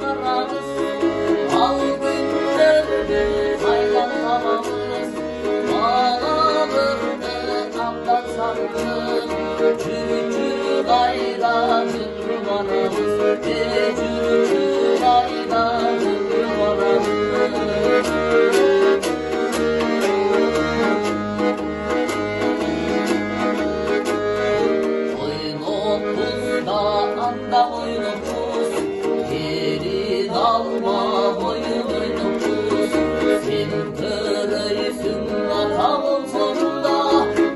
varamız, al günlerdi hayran havamız. Bağladık kaptan sardım, çürücü gayratın varamız, çürücü gayratın varamız. Anda boynumuz, geri dalma boynumuz. Sen kırıysın atamın sonunda,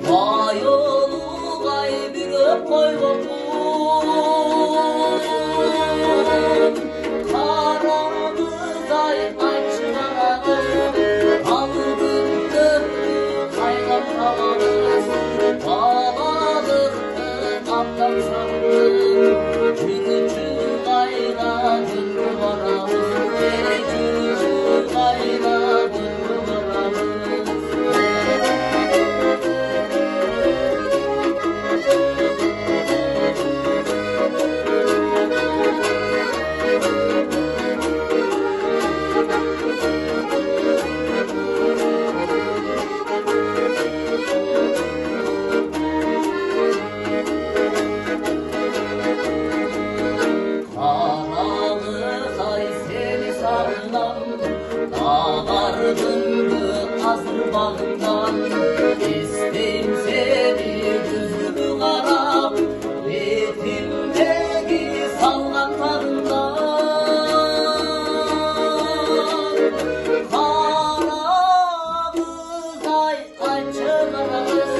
vay oğlu vay bir öp boynumuz. Karanlık ay çıkaramız, algın döndü kaynak havamız. Bağladık kaptan sardım, çürücü gayratın varamız, çürücü gayratın varamız. Dağlardım azır bağından, isteyim seni düzgün arap, ritimdeki sallanlarından. Karanlık ay çıkaramız,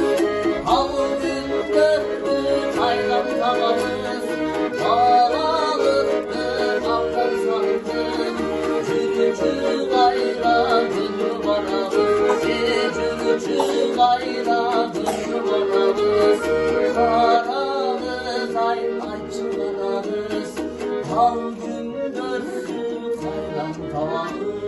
al gün döndü kaynak havamız. Bağladık kaptan sardım, çürücü gayratın varamız, çürücü gayratın varamız. Karanlık ay çıkaramız, al gün dönsün kaynak havamız.